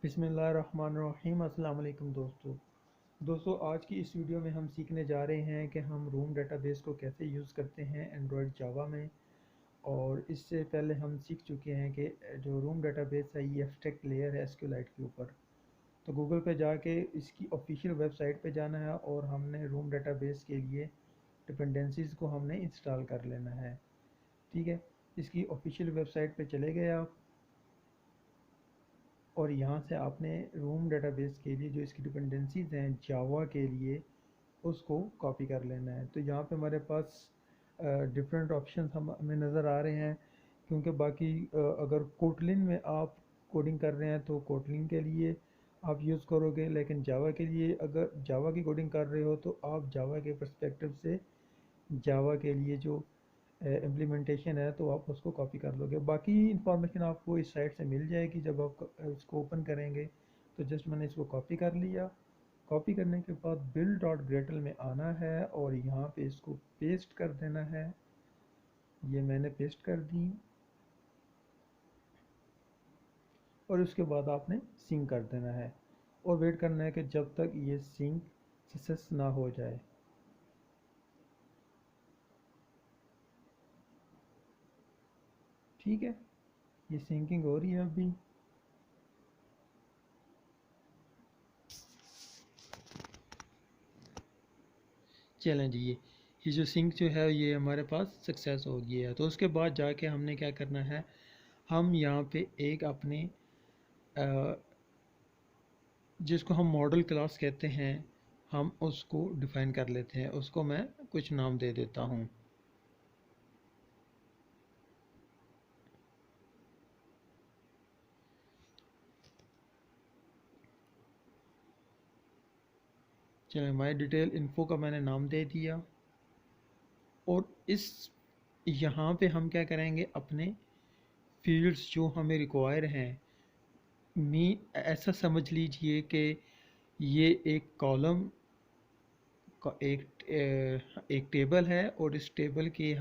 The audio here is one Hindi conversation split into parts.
बिस्मिल्लाहिर्रहमानिर्रहीम। अस्सलाम वालेकुम दोस्तों, आज की इस वीडियो में हम सीखने जा रहे हैं कि हम रूम डेटाबेस को कैसे यूज़ करते हैं एंड्रॉयड जावा में। और इससे पहले हम सीख चुके हैं कि जो रूम डेटाबेस है ये एब्स्ट्रैक्ट लेयर है एसक्यूएलाइट के ऊपर। तो गूगल पे जाके इसकी ऑफिशियल वेबसाइट पे जाना है और हमने रूम डेटाबेस के लिए डिपेंडेंसीज़ को हमने इंस्टॉल कर लेना है। ठीक है, इसकी ऑफिशियल वेबसाइट पे चले गए आप और यहाँ से आपने रूम डेटाबेस के लिए जो इसकी डिपेंडेंसीज हैं जावा के लिए उसको कॉपी कर लेना है। तो यहाँ पे हमारे पास डिफरेंट ऑप्शंस हमें नज़र आ रहे हैं, क्योंकि बाकी अगर कोटलिन में आप कोडिंग कर रहे हैं तो कोटलिन के लिए आप यूज़ करोगे, लेकिन जावा के लिए अगर जावा की कोडिंग कर रहे हो तो आप जावा के पर्सपेक्टिव से जावा के लिए जो इम्प्लीमेंटेशन है तो आप उसको कॉपी कर लोगे। बाकी इंफॉर्मेशन आपको इस साइट से मिल जाएगी जब आप इसको ओपन करेंगे। तो जस्ट मैंने इसको कॉपी कर लिया। कॉपी करने के बाद बिल्ड डॉट ग्रेटल में आना है और यहाँ पे इसको पेस्ट कर देना है। ये मैंने पेस्ट कर दी और उसके बाद आपने सिंक कर देना है और वेट करना है कि जब तक ये सिंक सक्सेस ना हो जाए। ठीक है, ये सिंकिंग हो रही है अभी। चलें जी, ये जो सिंक जो है ये हमारे पास सक्सेस हो गया है। तो उसके बाद जाके हमने क्या करना है, हम यहाँ पे एक अपने जिसको हम मॉडल क्लास कहते हैं हम उसको डिफ़ाइन कर लेते हैं। उसको मैं कुछ नाम दे देता हूँ। चलें, माई डिटेल इन्फो का मैंने नाम दे दिया। और इस यहाँ पे हम क्या करेंगे, अपने फील्ड्स जो हमें रिक्वायर हैं, मी ऐसा समझ लीजिए कि ये एक कॉलम का एक टेबल है और इस टेबल के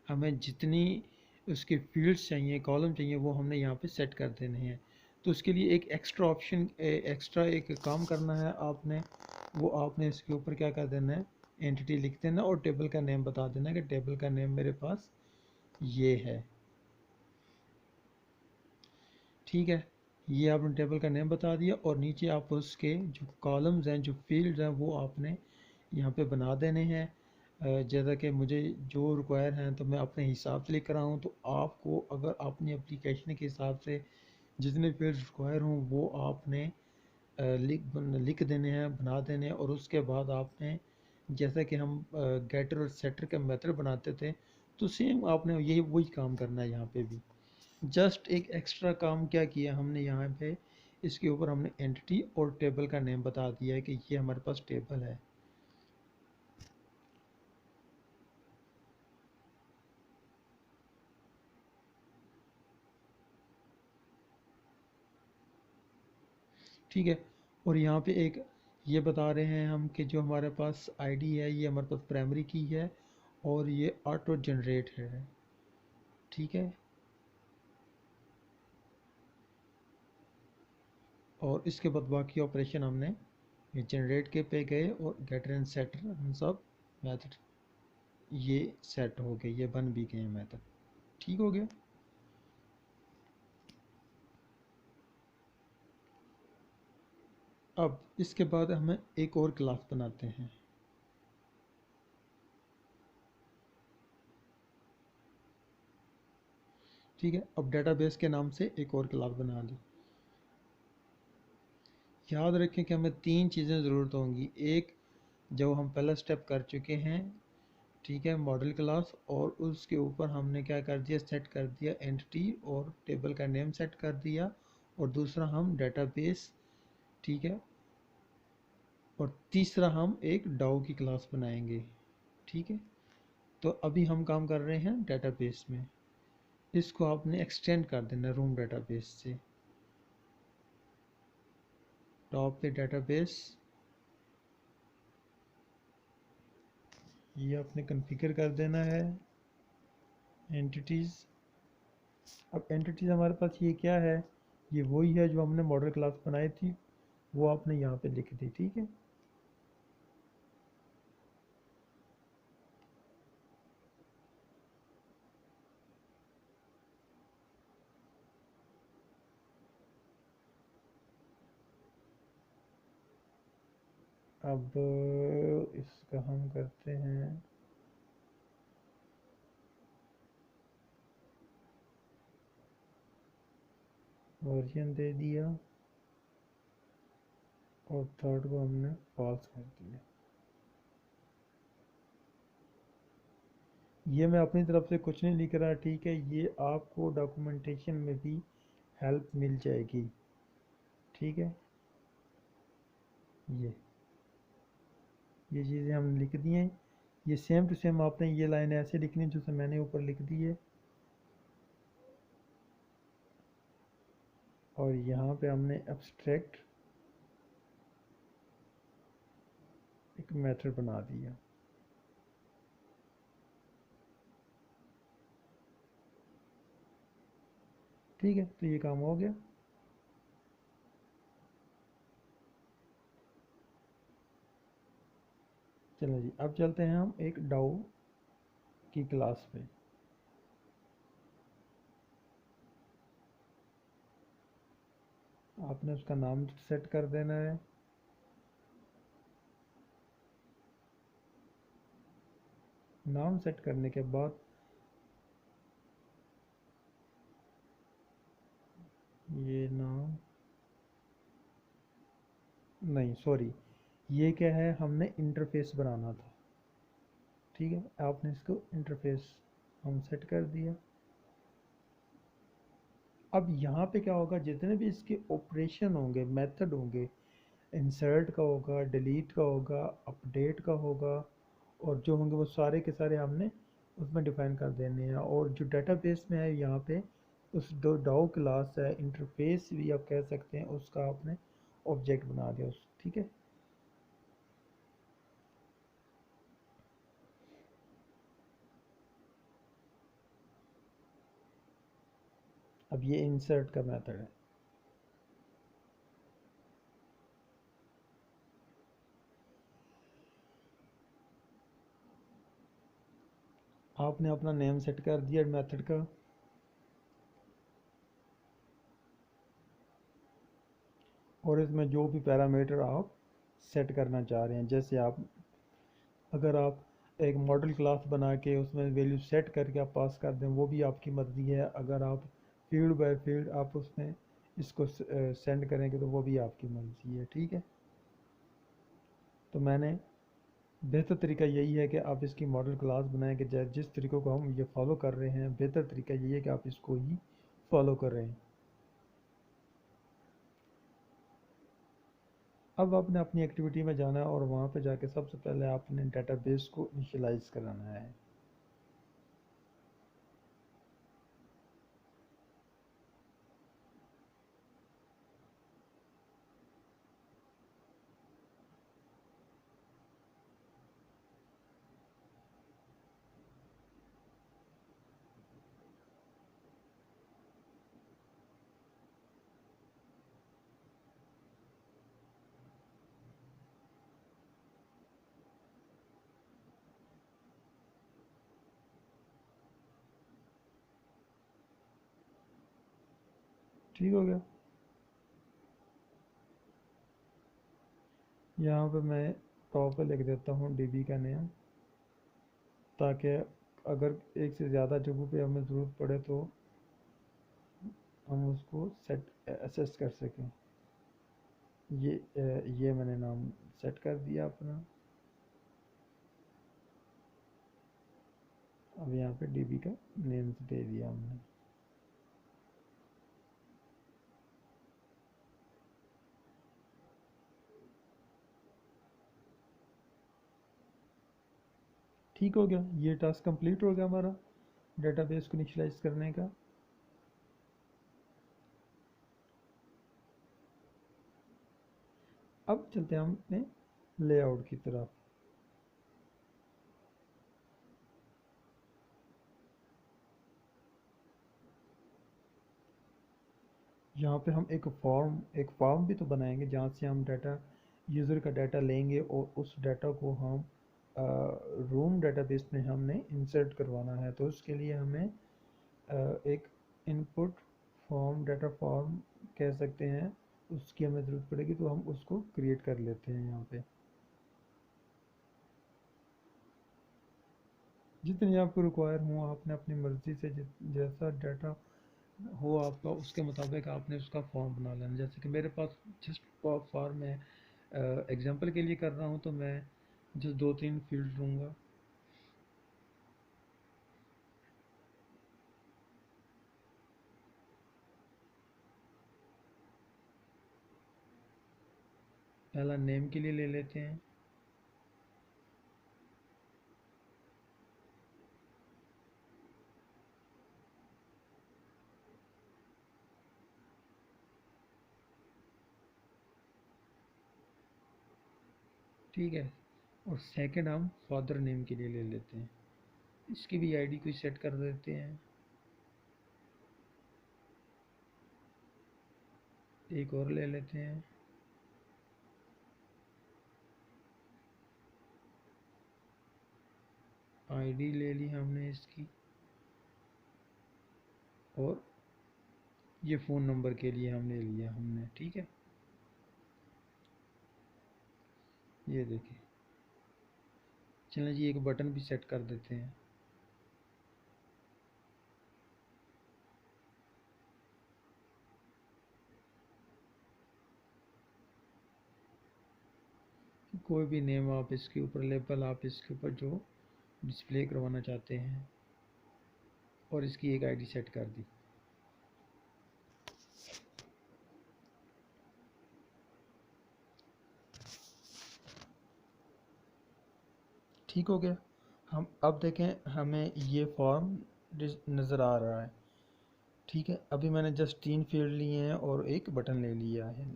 हमें जितनी उसके फील्ड्स चाहिए, कॉलम चाहिए, वो हमने यहाँ पे सेट कर देने हैं। तो उसके लिए एक एक्स्ट्रा ऑप्शन, एक्स्ट्रा एक काम करना है आपने, वो आपने इसके ऊपर क्या कर देना है, एंटिटी लिख देना और टेबल का नेम बता देना कि टेबल का नेम मेरे पास ये है। ठीक है, ये आपने टेबल का नेम बता दिया और नीचे आप उसके जो कॉलम्स हैं, जो फील्ड्स हैं, वो आपने यहाँ पे बना देने हैं। जैसा कि मुझे जो रिक्वायर हैं तो मैं अपने हिसाब से लिख रहा हूँ। तो आपको अगर अपनी एप्लीकेशन के हिसाब से जितने फील्ड्स रिक्वायर हों वो आपने लिख देने हैं, बना देने हैं। और उसके बाद आपने, जैसा कि हम गेटर और सेटर के मेथड बनाते थे, तो सेम आपने यही वही काम करना है यहाँ पे भी। जस्ट एक एक्स्ट्रा काम क्या किया हमने यहाँ पे, इसके ऊपर हमने एंटिटी और टेबल का नेम बता दिया है कि ये हमारे पास टेबल है। ठीक है, और यहाँ पे एक ये बता रहे हैं हम कि जो हमारे पास आईडी है ये हमारे पास प्राइमरी की है और ये ऑटो जनरेट है। ठीक है, और इसके बाद बाकी ऑपरेशन हमने ये जनरेट के पे गए और गेटर एंड सेटर हम सब मेथड ये सेट हो गए, ये बन भी गए मेथड। ठीक हो गया। अब इसके बाद हमें एक और क्लास बनाते हैं। ठीक है, अब डेटाबेस के नाम से एक और क्लास बना ली। याद रखें कि हमें तीन चीज़ें ज़रूरत होंगी। एक, जो हम पहला स्टेप कर चुके हैं, ठीक है, मॉडल क्लास, और उसके ऊपर हमने क्या कर दिया, सेट कर दिया एंटिटी और टेबल का नेम सेट कर दिया। और दूसरा हम डेटाबेस, ठीक है, और तीसरा हम एक डाउ की क्लास बनाएंगे। ठीक है, तो अभी हम काम कर रहे हैं डेटाबेस में। इसको आपने एक्सटेंड कर देना रूम डेटाबेस से। टॉप पे डेटाबेस ये आपने कॉन्फ़िगर कर देना है। एंटिटीज़, अब एंटिटीज़ हमारे पास ये क्या है, ये वही है जो हमने मॉडल क्लास बनाई थी, वो आपने यहाँ पे लिख दी। ठीक है, अब इसका हम करते हैं वर्जन दे दिया और थर्ड को हमने फॉल्स कर दिया। ये मैं अपनी तरफ से कुछ नहीं लिख रहा, ठीक है, ये आपको डॉक्यूमेंटेशन में भी हेल्प मिल जाएगी। ठीक है, ये चीज़ें हमने लिख दी हैं। ये सेम टू सेम आपने ये लाइन ऐसे लिखनी जैसे मैंने ऊपर लिख दी है, और यहाँ पे हमने एब्स्ट्रैक्ट एक मेथड बना दिया। ठीक है, तो ये काम हो गया। चलो जी, अब चलते हैं हम एक डाउ की क्लास पे। आपने उसका नाम सेट कर देना है। नाम सेट करने के बाद ये नाम, नहीं सॉरी, ये क्या है, हमने इंटरफेस बनाना था। ठीक है, आपने इसको इंटरफेस हम सेट कर दिया। अब यहाँ पे क्या होगा, जितने भी इसके ऑपरेशन होंगे, मेथड होंगे, इंसर्ट का होगा, डिलीट का होगा, अपडेट का होगा, और जो होंगे वो सारे के सारे हमने उसमें डिफाइन कर देने हैं। और जो डेटाबेस में है यहाँ पे उस दो डाउ क्लास है, इंटरफेस भी आप कह सकते हैं, उसका आपने ऑब्जेक्ट बना दिया उस। ठीक है, अब ये इंसर्ट का मेथड है। आपने अपना नेम सेट कर दिया मेथड का, और इसमें जो भी पैरामीटर आप सेट करना चाह रहे हैं, जैसे आप, अगर आप एक मॉडल क्लास बना के उसमें वैल्यू सेट करके आप पास कर दें, वो भी आपकी मर्ज़ी है। अगर आप फील्ड बाय फील्ड आप उसमें इसको सेंड करेंगे तो वो भी आपकी मर्ज़ी है। ठीक है, तो मैंने, बेहतर तरीका यही है कि आप इसकी मॉडल क्लास बनाएं कि जिस तरीक़ों को हम ये फॉलो कर रहे हैं, बेहतर तरीका यही है कि आप इसको ही फॉलो कर रहे हैं। अब आपने अपनी एक्टिविटी में जाना है और वहाँ पे जाके सबसे पहले आपने डेटाबेस को इनिशियलाइज कराना है। ठीक हो गया। यहाँ पे मैं टॉप पे लिख देता हूँ डीबी का नेम, ताकि अगर एक से ज़्यादा जगहों पे हमें ज़रूरत पड़े तो हम उसको सेट एसेस कर सकें। ये मैंने नाम सेट कर दिया अपना। अब यहाँ पे डीबी का नेम दे दिया हमने। ठीक हो गया, ये टास्क कंप्लीट हो गया हमारा डेटाबेस को इनिशियलाइज करने का। अब चलते हैं हम अपने लेआउट की तरफ। यहाँ पे हम एक फॉर्म भी तो बनाएंगे जहाँ से हम डाटा यूज़र का डाटा लेंगे और उस डाटा को हम रूम डेटाबेस में हमने इंसर्ट करवाना है। तो उसके लिए हमें एक इनपुट फॉर्म डाटा फॉर्म कह सकते हैं, उसकी हमें ज़रूरत पड़ेगी, तो हम उसको क्रिएट कर लेते हैं। यहाँ पे जितनी आपको रिक्वायर हो आपने अपनी मर्ज़ी से जैसा डाटा हो आपका उसके मुताबिक आपने उसका फॉर्म बना लेना। जैसे कि मेरे पास जस्ट फॉर्म है, एग्जांपल के लिए कर रहा हूँ, तो मैं जस्ट 2-3 फील्ड लूँगा। पहला नेम के लिए ले लेते हैं। ठीक है, और सेकंड हम फादर नेम के लिए ले लेते हैं। इसकी भी आईडी कोई सेट कर देते हैं। एक और ले लेते हैं। आईडी ले ली हमने इसकी, और ये फ़ोन नंबर के लिए हमने लिया हमने। ठीक है, ये देखिए। चलें जी, एक बटन भी सेट कर देते हैं। कोई भी नेम आप इसके ऊपर, लेबल आप इसके ऊपर जो डिस्प्ले करवाना चाहते हैं, और इसकी एक आईडी सेट कर दी। ठीक हो गया। हम अब देखें, हमें ये फॉर्म नज़र आ रहा है। ठीक है, अभी मैंने जस्ट 3 फील्ड लिए हैं और एक बटन ले लिया है।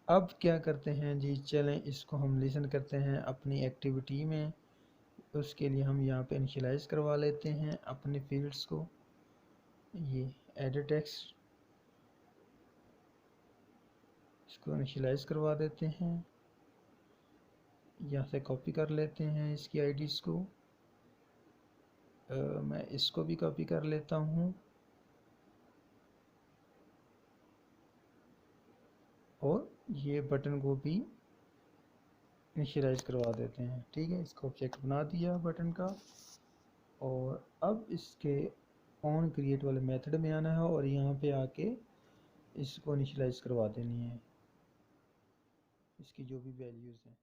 अब क्या करते हैं जी, चलें इसको हम लिसन करते हैं अपनी एक्टिविटी में। उसके लिए हम यहाँ पे इनिशियलाइज़ करवा लेते हैं अपने फील्ड्स को। ये एडिट टेक्स्ट, इसको इनिशियलाइज़ करवा देते हैं। यहाँ से कॉपी कर लेते हैं इसकी आईडीज़ को। मैं इसको भी कॉपी कर लेता हूँ, और ये बटन को भी इनिशियलाइज़ करवा देते हैं। ठीक है, इसको ऑब्जेक्ट बना दिया बटन का, और अब इसके ऑन क्रिएट वाले मेथड में आना है और यहाँ पे आके इसको इनिशियलाइज़ करवा देनी है, इसकी जो भी वैल्यूज़ हैं।